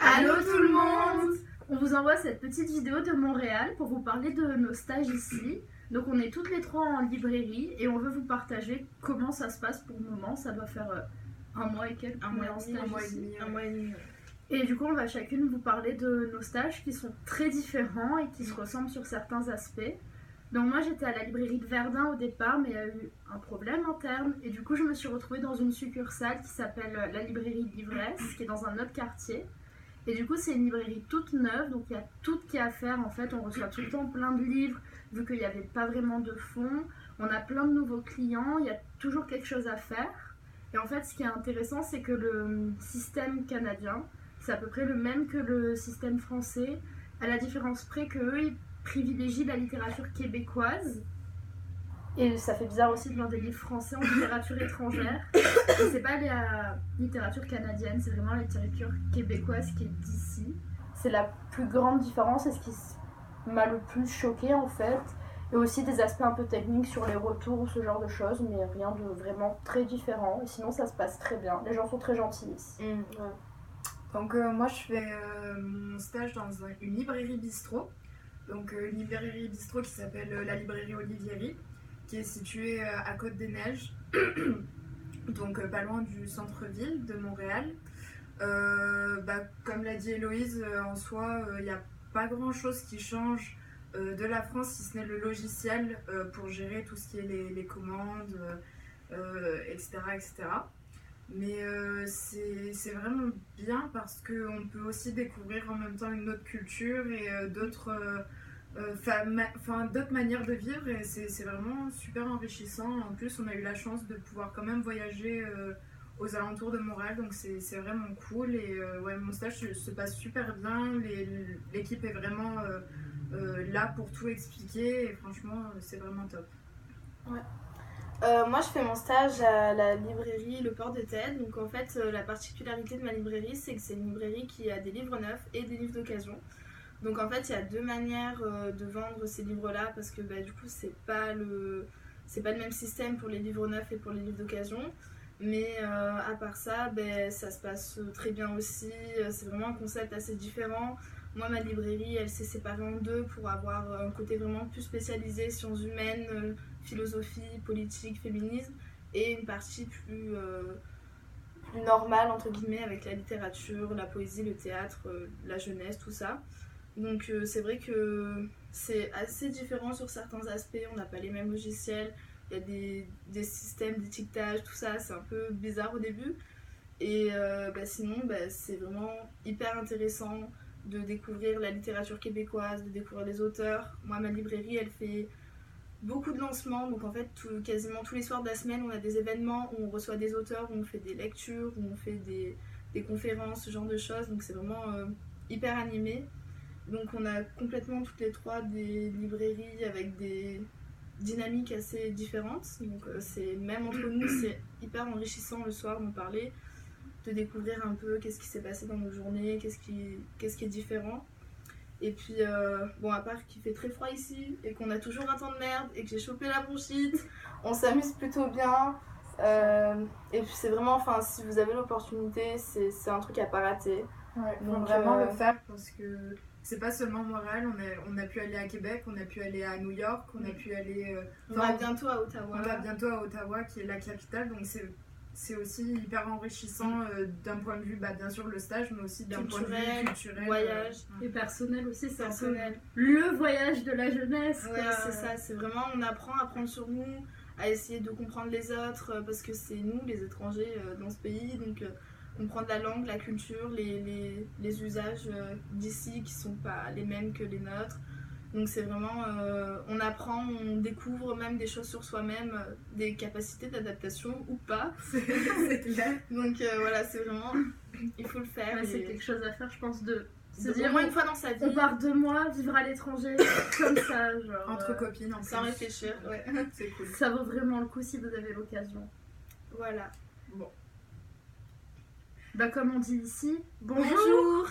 Allô tout le monde! On vous envoie cette petite vidéo de Montréal pour vous parler de nos stages ici. Donc on est toutes les trois en librairie et on veut vous partager comment ça se passe pour le moment. Ça doit faire un mois et quelques, un mois et demi. Et du coup on va chacune vous parler de nos stages qui sont très différents et qui se ressemblent sur certains aspects. Donc moi j'étais à la librairie de Verdun au départ, mais il y a eu un problème interne et du coup je me suis retrouvée dans une succursale qui s'appelle la librairie de l'Ivresse, qui est dans un autre quartier. Et du coup c'est une librairie toute neuve, donc il y a tout qui est à faire en fait, on reçoit tout le temps plein de livres, vu qu'il n'y avait pas vraiment de fonds, on a plein de nouveaux clients, il y a toujours quelque chose à faire. Et en fait ce qui est intéressant c'est que le système canadien, c'est à peu près le même que le système français, à la différence près qu'eux ils privilégient la littérature québécoise. Et ça fait bizarre aussi de voir des livres français en littérature étrangère. Et c'est pas la littérature canadienne, c'est vraiment la littérature québécoise qui est d'ici. C'est la plus grande différence et ce qui m'a le plus choqué en fait. Et aussi des aspects un peu techniques sur les retours ou ce genre de choses, mais rien de vraiment très différent. Et sinon ça se passe très bien, les gens sont très gentils ici. Ouais. Donc moi je fais mon stage dans une librairie bistrot. Donc une librairie bistrot qui s'appelle la librairie Olivieri, qui est située à Côte-des-Neiges, donc pas loin du centre-ville de Montréal. Comme l'a dit Héloïse, en soi, il n'y a pas grand-chose qui change de la France, si ce n'est le logiciel pour gérer tout ce qui est les commandes, etc., etc. Mais c'est vraiment bien parce qu'on peut aussi découvrir en même temps une autre culture et d'autres manières de vivre, et c'est vraiment super enrichissant. En plus on a eu la chance de pouvoir quand même voyager aux alentours de Montréal, donc c'est vraiment cool. Et ouais, mon stage se passe super bien, l'équipe est vraiment là pour tout expliquer et franchement c'est vraiment top. Ouais. Moi je fais mon stage à la librairie Le Port de Tête. Donc en fait la particularité de ma librairie c'est que c'est une librairie qui a des livres neufs et des livres d'occasion. Donc en fait il y a deux manières de vendre ces livres-là, parce que du coup c'est pas le même système pour les livres neufs et pour les livres d'occasion. Mais à part ça, ça se passe très bien aussi, c'est vraiment un concept assez différent. Moi ma librairie elle s'est séparée en deux pour avoir un côté vraiment plus spécialisé, sciences humaines, philosophie, politique, féminisme, et une partie plus normale entre guillemets avec la littérature, la poésie, le théâtre, la jeunesse, tout ça. Donc c'est vrai que c'est assez différent sur certains aspects, on n'a pas les mêmes logiciels, il y a des systèmes d'étiquetage, tout ça, c'est un peu bizarre au début. Et sinon c'est vraiment hyper intéressant de découvrir la littérature québécoise, de découvrir les auteurs. Moi ma librairie elle fait beaucoup de lancements, donc en fait quasiment tous les soirs de la semaine on a des événements où on reçoit des auteurs, où on fait des lectures, où on fait des conférences, ce genre de choses, donc c'est vraiment hyper animé. Donc on a complètement toutes les trois des librairies avec des dynamiques assez différentes, donc c'est, même entre nous c'est hyper enrichissant le soir d'en parler, de découvrir un peu qu'est-ce qui s'est passé dans nos journées, qu'est-ce qui est différent. Et puis à part qu'il fait très froid ici et qu'on a toujours un temps de merde et que j'ai chopé la bronchite, on s'amuse plutôt bien. Et puis c'est vraiment, si vous avez l'opportunité, c'est un truc à pas rater. Ouais, faut vraiment le faire, parce que c'est pas seulement Montréal, on a pu aller à Québec, on a pu aller à New York, on a pu aller... on va bientôt à Ottawa. On va bientôt à Ottawa, qui est la capitale, donc c'est aussi hyper enrichissant d'un point de vue, bien sûr le stage, mais aussi d'un point de vue culturel. Voyage. Et personnel aussi, c'est personnel. Le voyage de la jeunesse. Ouais, c'est ça, c'est vraiment, on apprend à prendre sur nous, à essayer de comprendre les autres, parce que c'est nous les étrangers dans ce pays, donc comprendre la langue, la culture, les usages d'ici qui sont pas les mêmes que les nôtres. Donc c'est vraiment, on apprend, on découvre même des choses sur soi-même, des capacités d'adaptation ou pas. C'est clair. Donc voilà, c'est vraiment, il faut le faire. Ouais, c'est quelque chose à faire, je pense, de se dire au moins une fois dans sa vie. On part 2 mois vivre à l'étranger comme ça, genre entre copines, sans réfléchir. Ouais. C'est cool. Ça vaut vraiment le coup si vous avez l'occasion. Voilà. Bon. Comme on dit ici, bonjour.